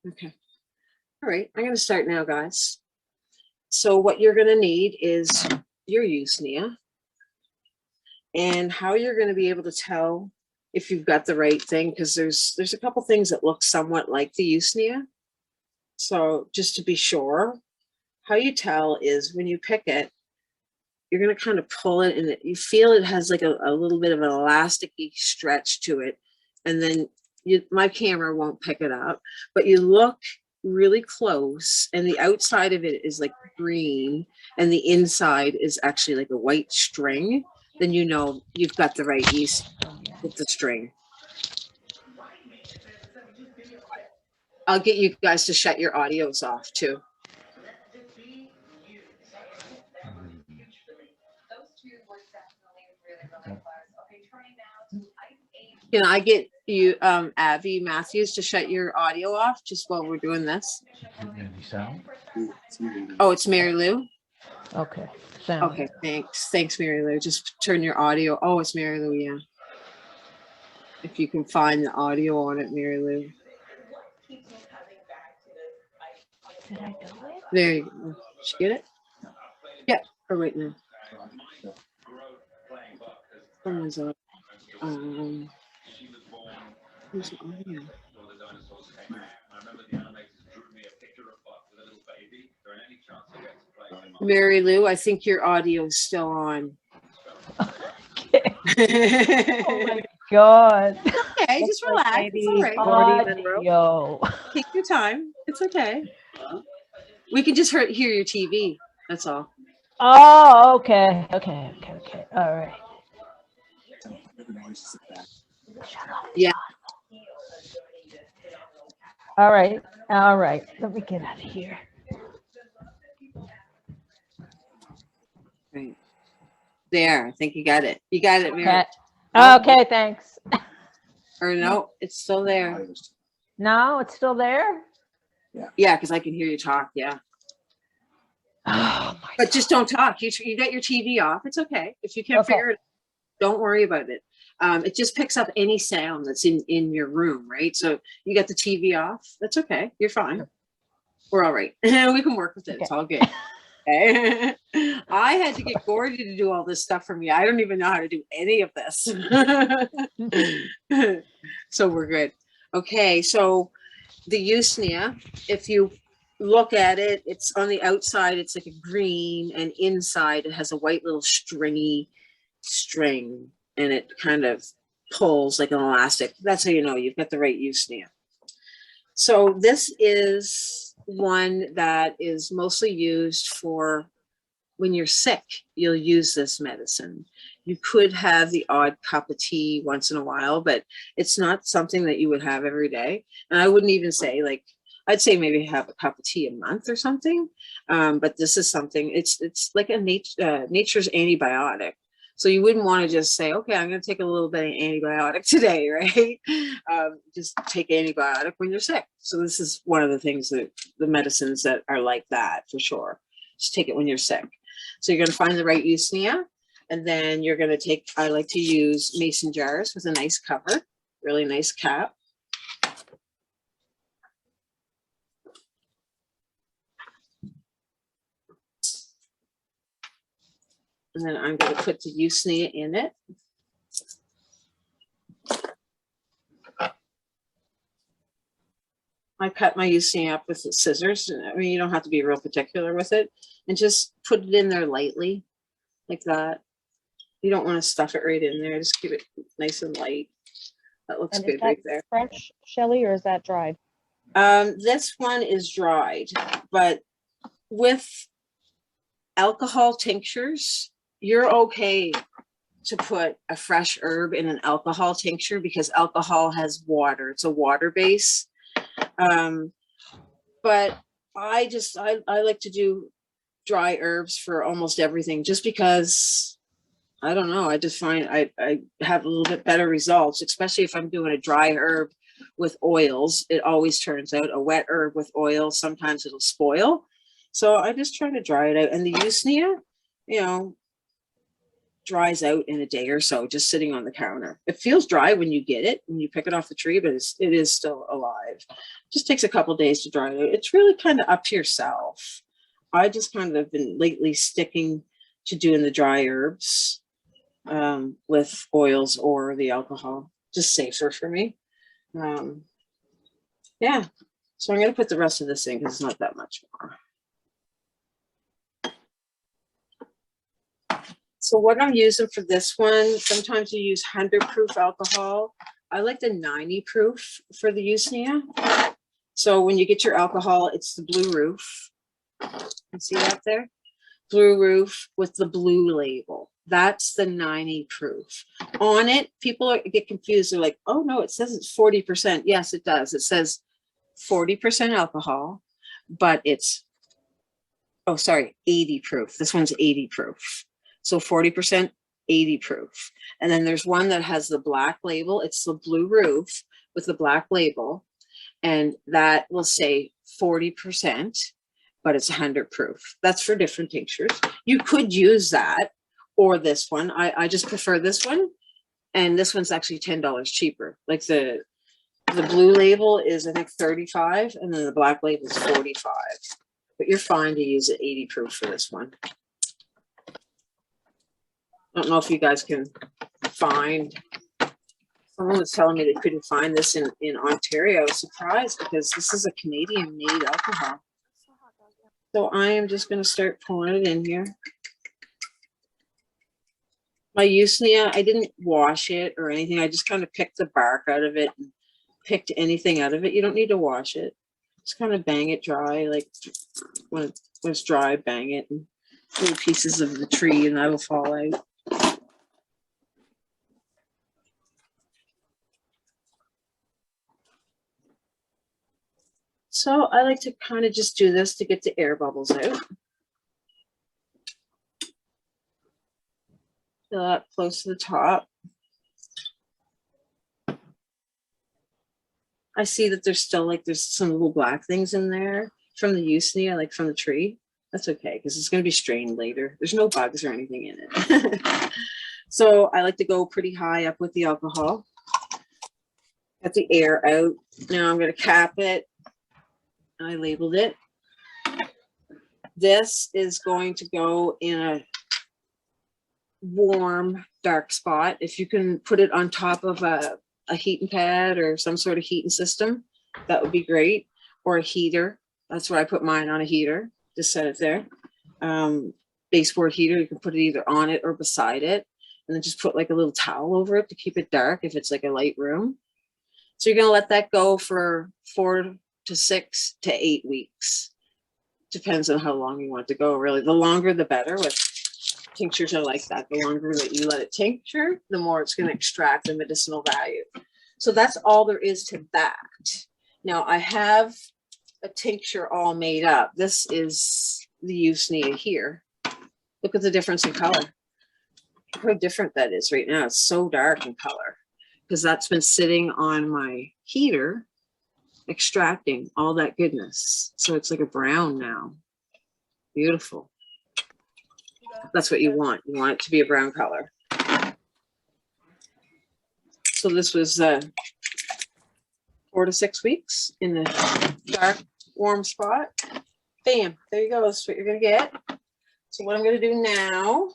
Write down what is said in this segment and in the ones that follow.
Okay. All right. I'm going to start now, guys. So what you're going to need is your Usnea, and how you're going to be able to tell if you've got the right thing, because there's a couple things that look somewhat like the Usnea. So just to be sure, how you tell is when you pick it, you're going to kind of pull it, and you feel it has like a little bit of an elasticy stretch to it. And then my camera won't pick it up, but you look really close, and the outside of it is like green, and the inside is actually like a white string. Then you know you've got the right yeast with the string. I'll get you guys to shut your audios off too. Can I get you, Avi Matthews, to shut your audio off just while we're doing this? Oh, it's Mary Lou? Okay. Okay, thanks. Thanks, Mary Lou. Just turn your audio. Oh, it's Mary Lou, yeah. If you can find the audio on it, Mary Lou. Did I do it? There you go. Did you get it? Yeah, or right now. Someone's on. Who's the audio? Mary Lou, I think your audio is still on. Okay. Oh my God. Okay, just relax. It's all right. Audio. Take your time. It's okay. We can just hear your TV. That's all. Oh, okay. Okay. All right. Yeah. All right. Let me get out of here. Right. There. I think you got it. You got it, Mary. Okay, thanks. Or no, it's still there. No, it's still there? Yeah, because I can hear you talk. Yeah. Oh my But just don't talk. You got your TV off. It's okay. If you can't figure it out, don't worry about it. It just picks up any sound that's in your room, right? So you got the TV off. That's okay. You're fine. We're all right. We can work with it. Okay. It's all good. Okay. I had to get Gordy to do all this stuff for me. I don't even know how to do any of this. So we're good. Okay. So the Usnea, if you look at it, it's on the outside, it's like a green, and inside it has a white little stringy string, and it kind of pulls like an elastic. That's how you know you've got the right Usnea. So this is one that is mostly used for when you're sick. You'll use this medicine. You could have the odd cup of tea once in a while, but it's not something that you would have every day. And I wouldn't even say, like, I'd say maybe have a cup of tea a month or something. But this is something, it's like a nature's antibiotic. So you wouldn't want to just say, okay, I'm going to take a little bit of antibiotic today, right? Just take antibiotic when you're sick. So this is one of the things that the medicines that are like that for sure. Just take it when you're sick. So you're going to find the right Usnea, and then you're going to take, I like to use mason jars with a nice cover, really nice cap. And then I'm going to put the Usnea in it. I cut my Usnea up with the scissors. I mean, you don't have to be real particular with it. And just put it in there lightly, like that. You don't want to stuff it right in there. Just keep it nice and light. That looks good right there. Fresh, Shelly, or is that dried? This one is dried, but with alcohol tinctures, you're okay to put a fresh herb in an alcohol tincture because alcohol has water. It's a water base. But I like to do dry herbs for almost everything, just because I don't know. I just find I have a little bit better results, especially if I'm doing a dry herb with oils. It always turns out a wet herb with oil, sometimes it'll spoil. So I just try to dry it out. And the Usnea, you know, dries out in a day or so, just sitting on the counter. It feels dry when you get it, when you pick it off the tree, but it is still alive. Just takes a couple days to dry out. It's really kind of up to yourself. I just kind of been lately sticking to doing the dry herbs with oils or the alcohol, just safer for me. Yeah, so I'm going to put the rest of this in because it's not that much more. So what I'm using for this one, sometimes you use 100 proof alcohol. I like the 90 proof for the Usnea. So when you get your alcohol, it's the blue roof. You see that there? Blue roof with the blue label. That's the 90 proof. On it, people get confused. They're like, oh no, it says it's 40%. Yes, it does. It says 40% alcohol, but it's, 80 proof. This one's 80 proof. So 40%, 80 proof. And then there's one that has the black label. It's the blue roof with the black label. And that will say 40%, but it's 100 proof. That's for different tinctures. You could use that or this one. I just prefer this one. And this one's actually $10 cheaper. Like the blue label is, I think, 35, and then the black label is 45. But you're fine to use it 80 proof for this one. I don't know if you guys can find, someone was telling me they couldn't find this in Ontario. I was surprised because this is a Canadian made alcohol. So I am just going to start pouring it in here. My Usnea, I didn't wash it or anything. I just kind of picked the bark out of it and picked anything out of it. You don't need to wash it. Just kind of bang it dry. Like when it's dry, bang it, and little pieces of the tree and that will fall out. So I like to kind of just do this to get the air bubbles out. Fill that close to the top. I see that there's still there's some little black things in there from the Usnea, like from the tree. That's okay, because it's going to be strained later. There's no bugs or anything in it. So I like to go pretty high up with the alcohol. Get the air out. Now I'm going to cap it. I labeled it. This is going to go in a warm, dark spot. If you can put it on top of a heating pad or some sort of heating system, that would be great. Or a heater. That's where I put mine, on a heater. Just set it there. Baseboard heater, you can put it either on it or beside it. And then just put like a little towel over it to keep it dark if it's like a light room. So you're going to let that go for 4 to 6 to 8 weeks. Depends on how long you want it to go, really. The longer, the better. With tinctures are like that. The longer that you let it tincture, the more it's going to extract the medicinal value. So that's all there is to that. Now I have a tincture all made up. This is the Usnea here. Look at the difference in color. Look how different that is right now. It's so dark in color because that's been sitting on my heater extracting all that goodness. So it's like a brown now. Beautiful. That's what you want. You want it to be a brown color. So this was 4 to 6 weeks in the dark, warm spot. Bam, there you go. That's what you're going to get. So what I'm going to do now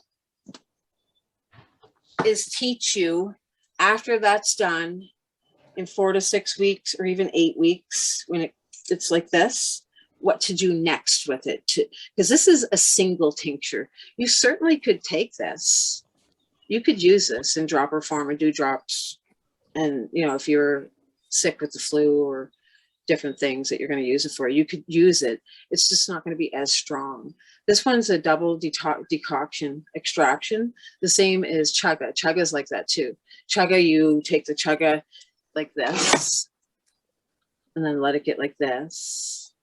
is teach you, after that's done, in 4 to 6 weeks or even 8 weeks, when it's like this, what to do next with it. Because this is a single tincture. You certainly could take this. You could use this in dropper form and do drops. And, you know, if you're sick with the flu or different things that you're going to use it for, you could use it. It's just not going to be as strong. This one's a double decoction extraction, the same as chaga. Chaga is like that too. Chaga, you take the chaga like this and then let it get like this.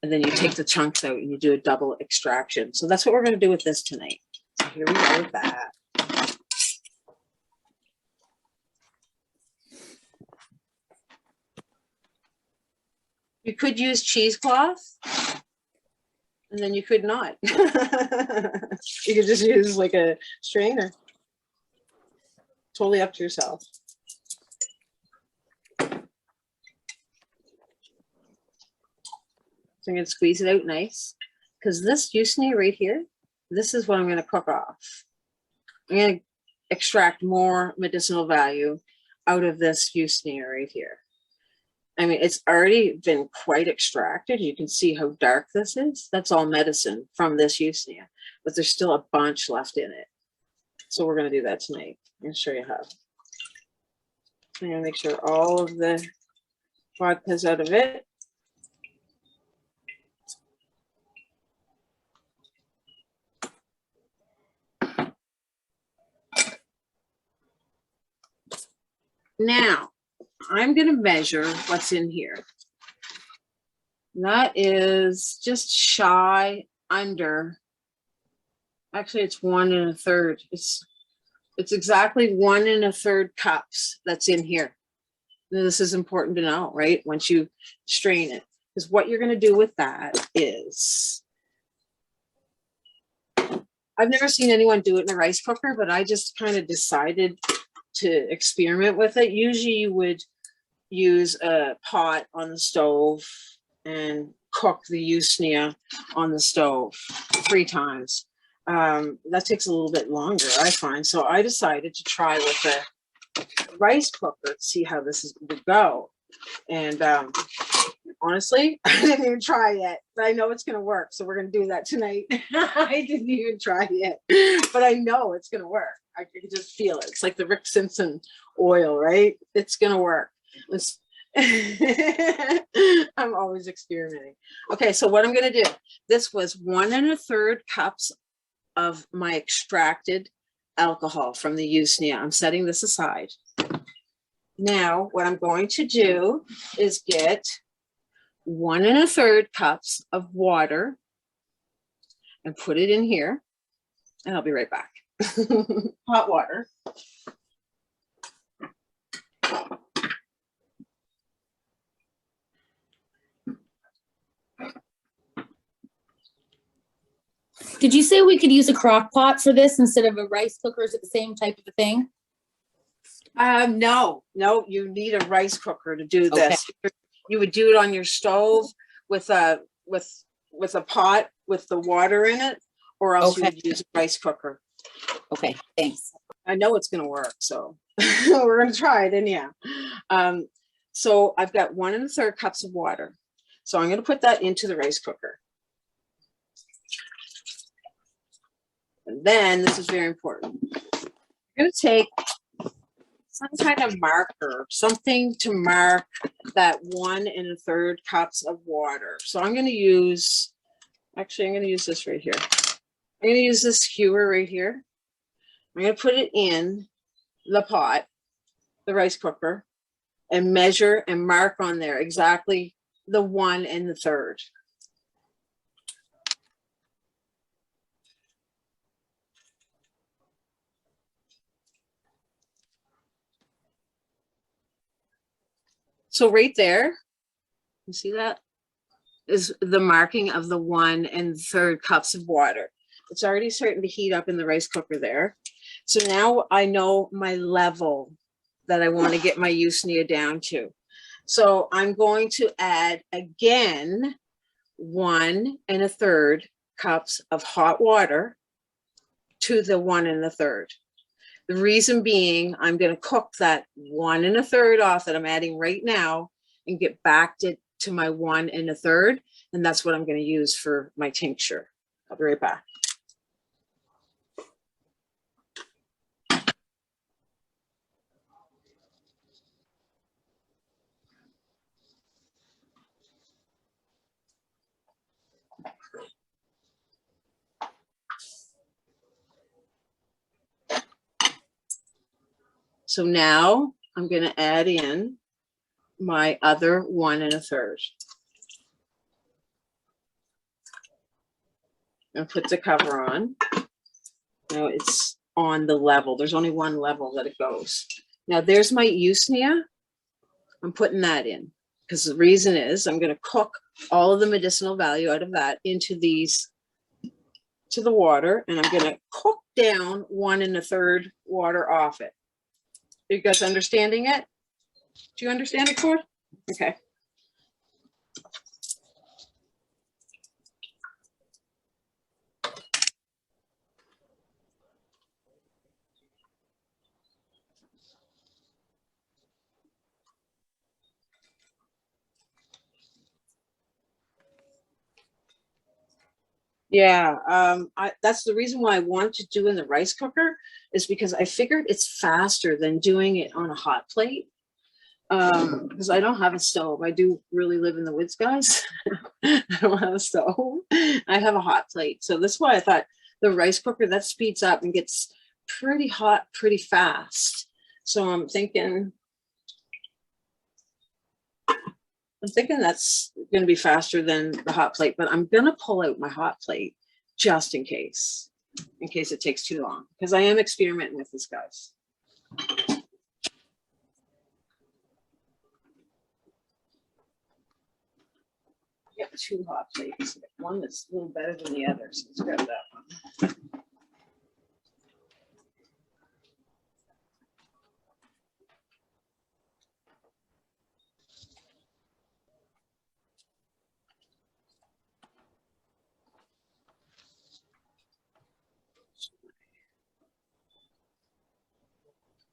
And then you take the chunks out and you do a double extraction. So that's what we're going to do with this tonight. So here we go with that. You could use cheesecloth, and then you could not. You could just use like a strainer. totally up to yourself. So I'm going to squeeze it out nice, because this Usnea right here, this is what I'm going to cook off. I'm going to extract more medicinal value out of this Usnea right here. I mean, it's already been quite extracted. You can see how dark this is. That's all medicine from this Usnea, but there's still a bunch left in it. So we're going to do that tonight. I'm going to show you how. I'm going to make sure all of the vodka's out of it. Now, I'm going to measure what's in here. That is just shy under, actually it's 1 1/3. It's exactly 1 1/3 cups that's in here. Now, this is important to know, right? Once you strain it, because what you're going to do with that is, I've never seen anyone do it in a rice cooker, but I just kind of decided to experiment with it. Usually you would use a pot on the stove and cook the Usnea on the stove 3 times. That takes a little bit longer, I find. So I decided to try with a rice cooker to see how this is going to go. And honestly, I didn't even try yet, but I know it's going to work. So we're going to do that tonight. I didn't even try yet, but I know it's going to work. I can just feel it. It's like the Rick Simpson oil, right? It's going to work. I'm always experimenting. Okay, so what I'm going to do, this was 1 1/3 cups of my extracted alcohol from the Usnea. I'm setting this aside. Now, what I'm going to do is get 1 1/3 cups of water and put it in here, and I'll be right back. Hot water. Did you say we could use a crock pot for this instead of a rice cooker? Is it the same type of a thing? No, you need a rice cooker to do this. Okay. You would do it on your stove with a pot with the water in it, or else you would use a rice cooker. Okay, thanks. I know it's going to work, so we're going to try it anyhow. So I've got 1 1/3 cups of water. So I'm going to put that into the rice cooker. And then, this is very important. I'm going to take some kind of marker, something to mark that 1 1/3 cups of water. So I'm going to use, actually, I'm going to use this right here. I'm going to use this skewer right here. I'm going to put it in the pot, the rice cooker, and measure and mark on there exactly the 1 1/3. So right there, you see that? Is the marking of the 1 1/3 cups of water. It's already starting to heat up in the rice cooker there. So now I know my level that I want to get my Usnea down to. So I'm going to add again 1 1/3 cups of hot water to the 1 1/3. The reason being, I'm going to cook that 1 1/3 off that I'm adding right now and get back to my 1 1/3. And that's what I'm going to use for my tincture. I'll be right back. So now I'm going to add in my other 1 1/3. And put the cover on. Now it's on the level. There's only one level that it goes. Now there's my Usnea. I'm putting that in because the reason is I'm going to cook all of the medicinal value out of that into these, to the water, and I'm going to cook down 1 1/3 water off it. you guys understanding it? Do you understand it, Cord? Okay. Yeah, that's the reason why I want to do in the rice cooker, is because I figured it's faster than doing it on a hot plate. Because I don't have a stove. I do really live in the woods, guys. I don't have a stove. I have a hot plate. So that's why I thought the rice cooker, that speeds up and gets pretty hot pretty fast. So I'm thinking that's going to be faster than the hot plate, but I'm going to pull out my hot plate just in case it takes too long, because I am experimenting with this, guys. I got 2 hot plates. One that's a little better than the other, so let's grab that one.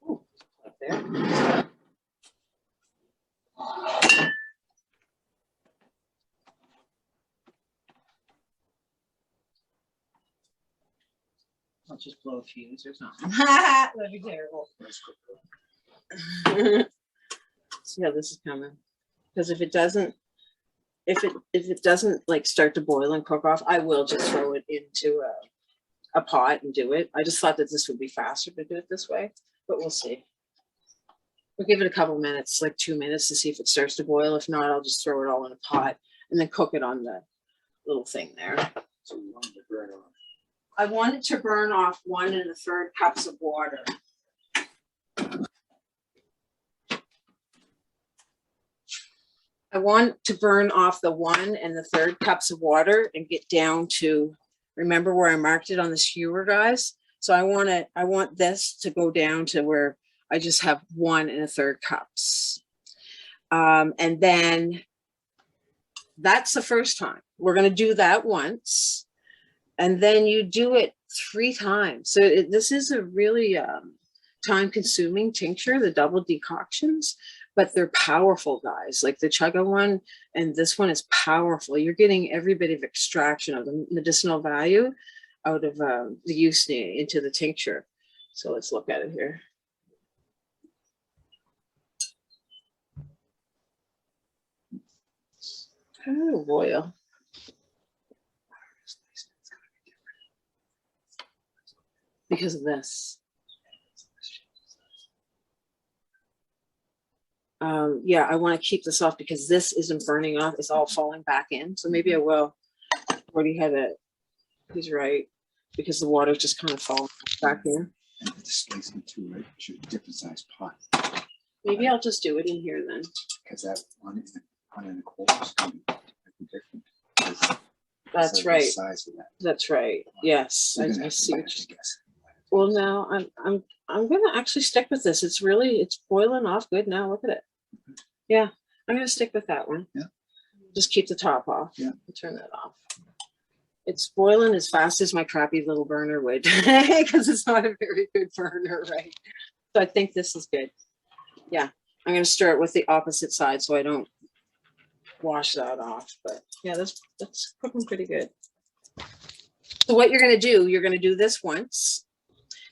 Ooh, up there. I'll just blow a fuse or something. That'd be terrible. See how this is coming? Because if it doesn't like start to boil and cook off, I will just throw it into a pot and do it. I just thought that this would be faster to do it this way, but we'll see. We'll give it a couple minutes, like 2 minutes, to see if it starts to boil. If not, I'll just throw it all in a pot and then cook it on the little thing there. So you want it to burn off. I wanted to burn off 1 1/3 cups of water. I want to burn off the 1 1/3 cups of water and get down to, remember where I marked it on the skewer, guys? So I want this to go down to where I just have 1 1/3 cups. And then that's the first time. We're going to do that once. And then you do it 3 times. So this is a really time-consuming tincture, the double decoctions, but they're powerful, guys. Like the Chugga one and this one is powerful. You're getting every bit of extraction of the medicinal value out of the Usnea into the tincture. So let's look at it here. Oh, boil. Because of this. Yeah, I want to keep this off because this isn't burning off. It's all falling back in. So maybe I will. Already had it. He's right. Because the water just kind of falls back in. And the displacement too, right? Should a different size pot. Maybe I'll just do it in here then. Because that one in the corner is going to be different. That's right. The size of that. That's right. Yes. I see what you guess. Well, now I'm gonna actually stick with this. It's boiling off good now. Look at it. Yeah, I'm gonna stick with that one. Yeah. Just keep the top off. Yeah. I'll turn that off. It's boiling as fast as my crappy little burner would, because it's not a very good burner, right? So I think this is good. Yeah, I'm gonna stir it with the opposite side so I don't wash that off. But yeah, that's cooking pretty good. So what you're gonna do this once.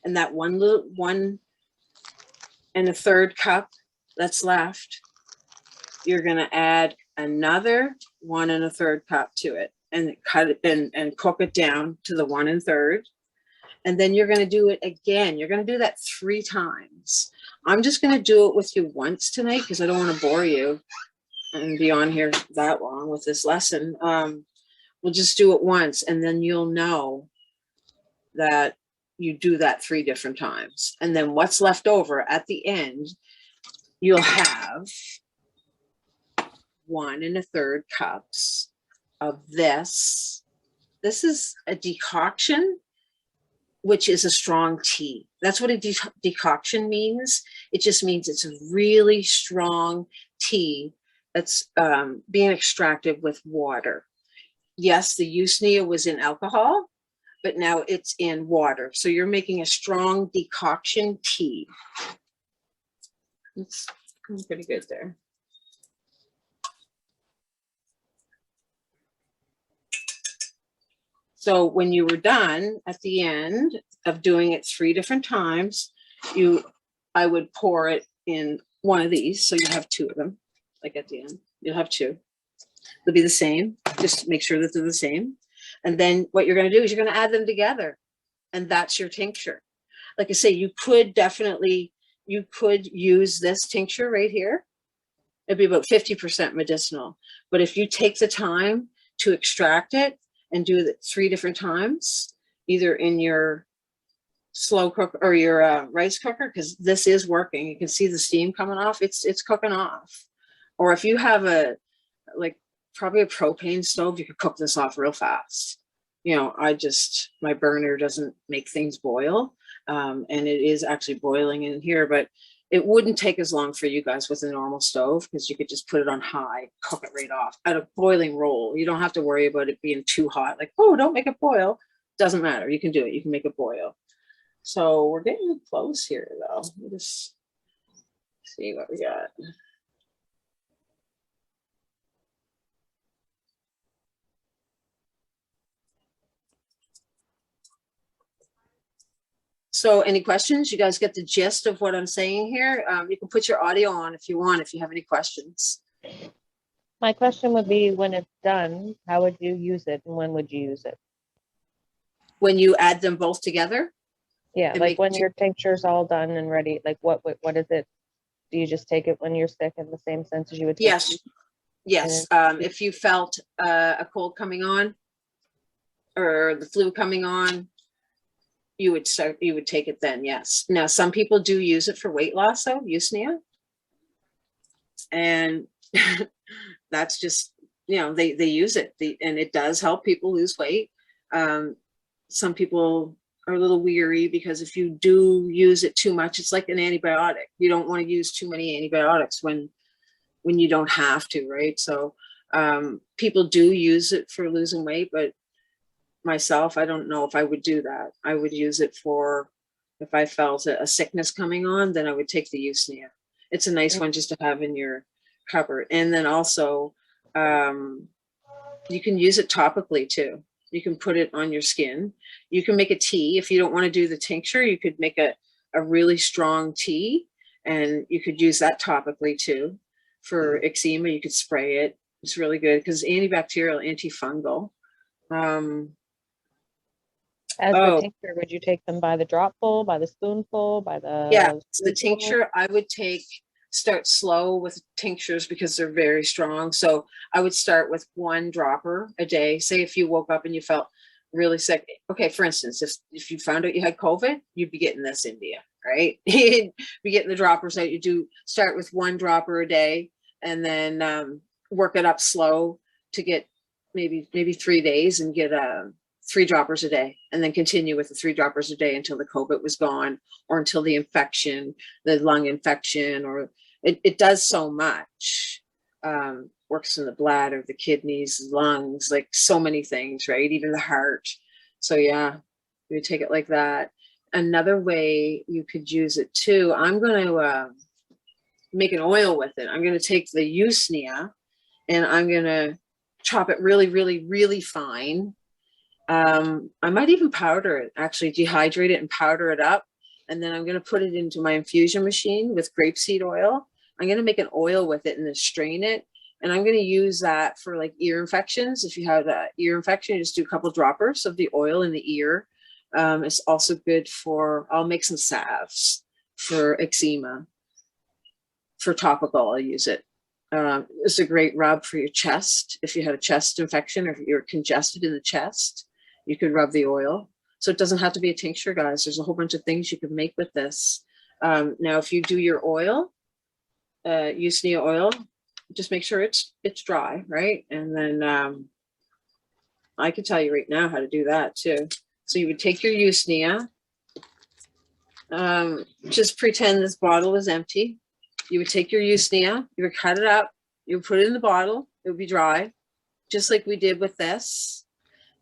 And that 1 1/3 cup that's left, you're going to add another 1 1/3 cup to it and cut it and cook it down to the 1 1/3. And then you're going to do it again. You're going to do that 3 times. I'm just going to do it with you once tonight because I don't want to bore you and be on here that long with this lesson. We'll just do it once and then you'll know that you do that 3 different times. And then what's left over at the end, you'll have 1 1/3 cups of this. This is a decoction which is a strong tea. That's what a decoction means. It just means it's a really strong tea that's being extracted with water. Yes, the Usnea was in alcohol, but now it's in water. So you're making a strong decoction tea. It's pretty good there. So when you were done at the end of doing it 3 different times, I would pour it in one of these. So you have 2 of them, like at the end, you'll have 2. They'll be the same. Just make sure that they're the same. And then what you're going to do is you're going to add them together. And that's your tincture. Like I say, you could use this tincture right here. It'd be about 50% medicinal. But if you take the time to extract it and do it 3 different times, either in your slow cooker or your rice cooker, because this is working. You can see the steam coming off. It's cooking off. Or if you have probably a propane stove, you could cook this off real fast. You know, my burner doesn't make things boil. And it is actually boiling in here, but it wouldn't take as long for you guys with a normal stove, because you could just put it on high, cook it right off at a boiling roll. You don't have to worry about it being too hot. Like, oh, don't make it boil. Doesn't matter. You can do it. You can make it boil. So we're getting close here, though. We'll just see what we got. So any questions? You guys get the gist of what I'm saying here? You can put your audio on if you want, if you have any questions. My question would be, when it's done, how would you use it and when would you use it? When you add them both together? Yeah, And like when your tincture's all done and ready, like what is it? Do you just take it when you're sick in the same sense as you would take Yes. it? Yes. If you felt a cold coming on or the flu coming on, you would take it then, yes. Now, some people do use it for weight loss, though, Usnea. And that's just, they use it. And it does help people lose weight. Some people are a little weary because if you do use it too much, it's like an antibiotic. You don't want to use too many antibiotics when you don't have to, right? So people do use it for losing weight, but myself, I don't know if I would do that. I would use it for, if I felt a sickness coming on, then I would take the Usnea. It's a nice one just to have in your cupboard. And then also, you can use it topically too. You can put it on your skin. You can make a tea. If you don't want to do the tincture, you could make a really strong tea, and you could use that topically too. For eczema, you could spray it. It's really good because antibacterial, antifungal. As the tincture, would you take them by the dropful, by the spoonful, by the... Yeah, so the tincture, I would start slow with tinctures because they're very strong. So I would start with 1 dropper a day. Say if you woke up and you felt really sick. Okay, for instance, if you found out you had COVID, you'd be getting this India, right? You'd be getting the droppers out. You do start with 1 dropper a day and then work it up slow to get maybe 3 days and get 3 droppers a day, and then continue with the 3 droppers a day until the COVID was gone, or until the infection, the lung infection, or it does so much. Works in the bladder, the kidneys, lungs, like so many things, right? Even the heart. So yeah, you take it like that. Another way you could use it too, I'm going to make an oil with it. I'm going to take the Usnea and I'm going to chop it really, really, really fine. I might even powder it, actually dehydrate it and powder it up. And then I'm going to put it into my infusion machine with grapeseed oil. I'm going to make an oil with it and then strain it. And I'm going to use that for like ear infections. If you have an ear infection, you just do a couple droppers of the oil in the ear. It's also good for, I'll make some salves for eczema. For topical, I'll use it. It's a great rub for your chest. If you had a chest infection or if you're congested in the chest, you could rub the oil. So it doesn't have to be a tincture, guys. There's a whole bunch of things you can make with this. Now, if you do your oil, Usnea oil, just make sure it's dry, right? And then I can tell you right now how to do that too. So you would take your Usnea Just pretend this bottle is empty. You would take your Usnea, you would cut it up, you would put it in the bottle, it would be dry, just like we did with this.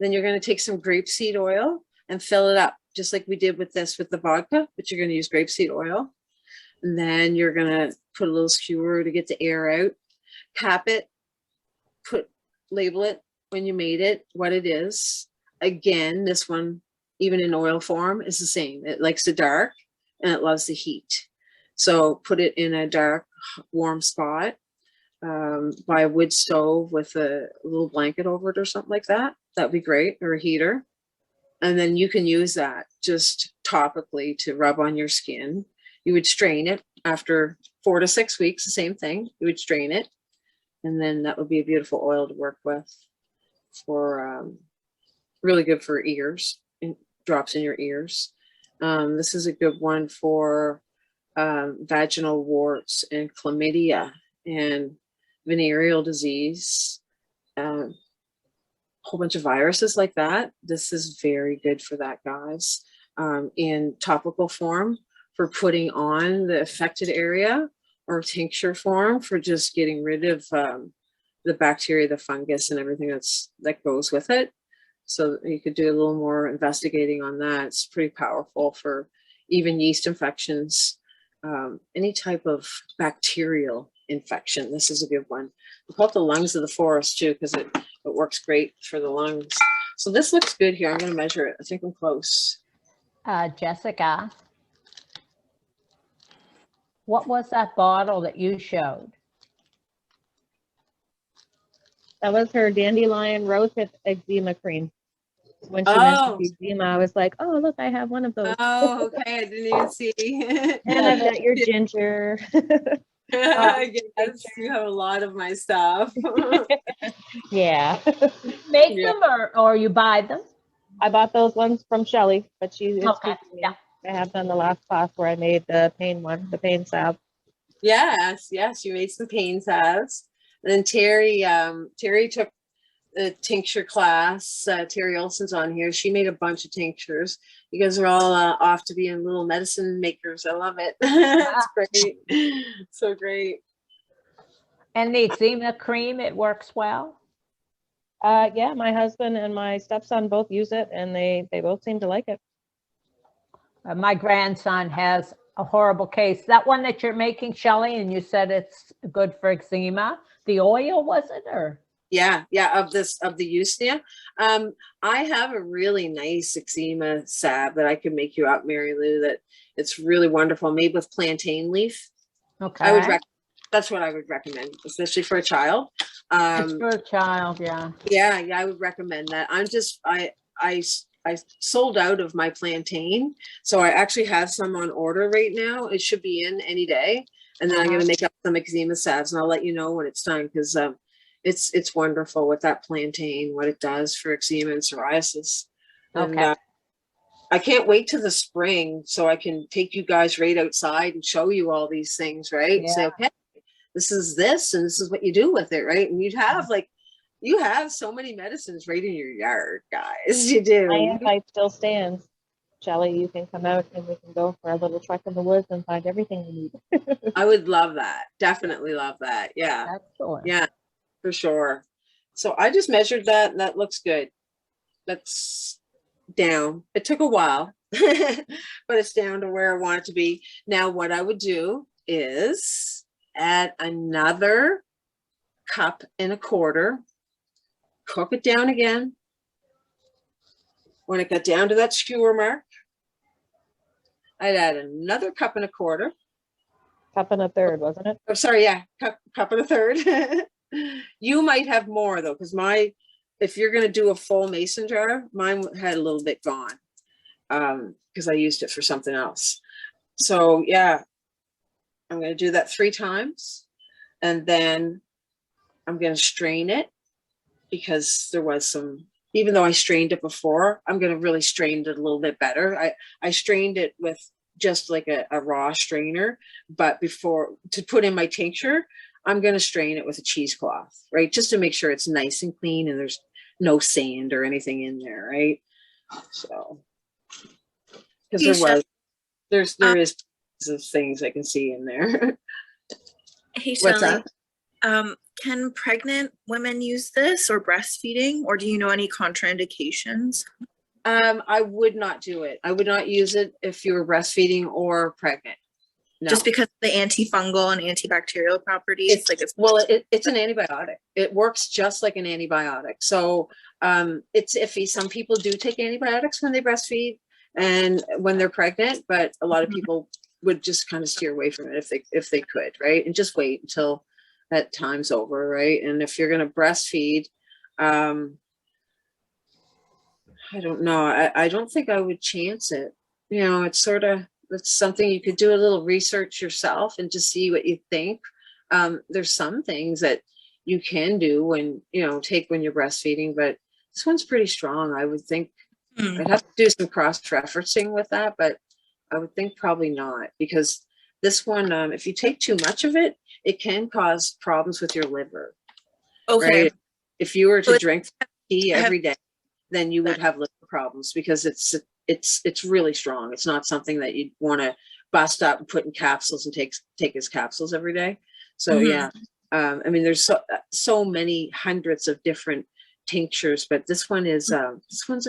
Then you're going to take some grapeseed oil and fill it up, just like we did with this with the vodka, but you're going to use grapeseed oil. And then you're going to put a little skewer to get the air out, cap it, label it when you made it, what it is. Again, this one, even in oil form, is the same. It likes the dark and it loves the heat. So put it in a dark, warm spot by a wood stove with a little blanket over it or something like that. That'd be great, or a heater. And then you can use that just topically to rub on your skin. You would strain it after 4 to 6 weeks, the same thing. You would strain it. And then that would be a beautiful oil to work with for really good for ears, drops in your ears. This is a good one for vaginal warts and chlamydia and venereal disease, a whole bunch of viruses like that. This is very good for that, guys. In topical form for putting on the affected area, or tincture form for just getting rid of the bacteria, the fungus, and everything that goes with it. So you could do a little more investigating on that. It's pretty powerful for even yeast infections, any type of bacterial infection. This is a good one. We call it the lungs of the forest too, because it works great for the lungs. So this looks good here. I'm going to measure it. I think I'm close. Jessica, what was that bottle that you showed? That was her dandelion rosehip eczema cream. When she Oh. mentioned eczema, I was like, oh, look, I have one of those. Oh, okay. I didn't even see. And I've got your ginger. Yes, you have a lot of my stuff. Yeah. Make Yeah. them or you buy them? I bought those ones from Shelly, but she is Okay, teaching me. yeah. I have done the last class where I made the pain one, the pain salve. Yes, you made some pain salves. And then Terry took the tincture class. Terry Olson's on here. She made a bunch of tinctures. You guys are all off to being little medicine makers. I love it. It's great. So great. And the eczema cream, it works well? Yeah, my husband and my stepson both use it, and they both seem to like it. My grandson has a horrible case. That one that you're making, Shelley, and you said it's good for eczema. The oil, was it, or? Yeah, of the Usnea. I have a really nice eczema salve that I can make you out, Mary Lou, that it's really wonderful, made with plantain leaf. Okay. That's what I would recommend, especially for a child. It's for a child, yeah. Yeah, I would recommend that. I sold out of my plantain, so I actually have some on order right now. It should be in any day, and then I'm going to make up some eczema salves, and I'll let you know when it's done, because it's wonderful with that plantain, what it does for eczema and psoriasis. And Okay. I can't wait to the spring so I can take you guys right outside and show you all these things, right? Yeah. Say, okay, this is this, and this is what you do with it, right? And you have so many medicines right in your yard, guys. You do. My invite still stands. Shelly, you can come out and we can go for a little trek in the woods and find everything we need. I would love that. Definitely love that. Yeah. Excellent. Yeah, for sure. So I just measured that, and that looks good. That's down. It took a while, but it's down to where I want it to be. Now, what I would do is add another 1.25 cups, cook it down again. When it got down to that skewer mark, I'd add another 1.25 cups. 1 1/3, wasn't it? Oh, sorry, yeah, 1.25 cups. You might have more though, because if you're going to do a full mason jar, mine had a little bit gone because I used it for something else. So yeah, I'm going to do that 3 times, and then I'm going to strain it, because there was some, even though I strained it before, I'm going to really strain it a little bit better. I strained it with just like a raw strainer, but before to put in my tincture, I'm going to strain it with a cheesecloth, right? Just to make sure it's nice and clean and there's no sand or anything in there, right? So, because there was. there is of things I can see in there. Hey, What's Shelley. that? Can pregnant women use this or breastfeeding, or do you know any contraindications? I would not do it. I would not use it if you were breastfeeding or pregnant. No. Just because of the antifungal and antibacterial properties? It's an antibiotic. It works just like an antibiotic. So it's iffy. Some people do take antibiotics when they breastfeed and when they're pregnant, but a lot of people would just kind of steer away from it if they could, right? And just wait until that time's over, right? And if you're going to breastfeed, I don't know. I don't think I would chance it. You know, it's something you could do a little research yourself and just see what you think. There's some things that you can do when you're breastfeeding, but this one's pretty strong. I would think I'd have to do some cross-referencing with that, but I would think probably not, because this one, if you take too much of it, it can cause problems with your liver. Okay. Right? If you were to drink tea every day, then you would have liver problems, because it's really strong. It's not something that you'd want to bust up and put in capsules and take as capsules every day. So yeah, I mean, there's so many hundreds of different tinctures, but this one's a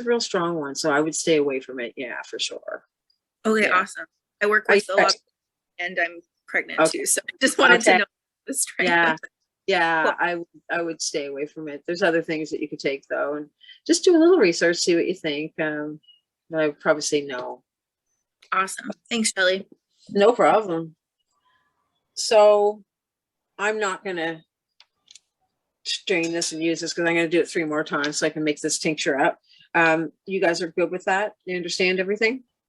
real strong one. So I would stay away from it. Yeah, for sure. Okay, Yeah. awesome. I work with a lot, and I'm pregnant too, so I just wanted to know the strength. Yeah, I would stay away from it. There's other things that you could take though, and just do a little research, see what you think. But I would probably say no. Awesome. Thanks, Shelley. No problem. So I'm not gonna strain this and use this, because I'm gonna do it 3 more times so I can make this tincture up. You guys are good with that? You understand everything?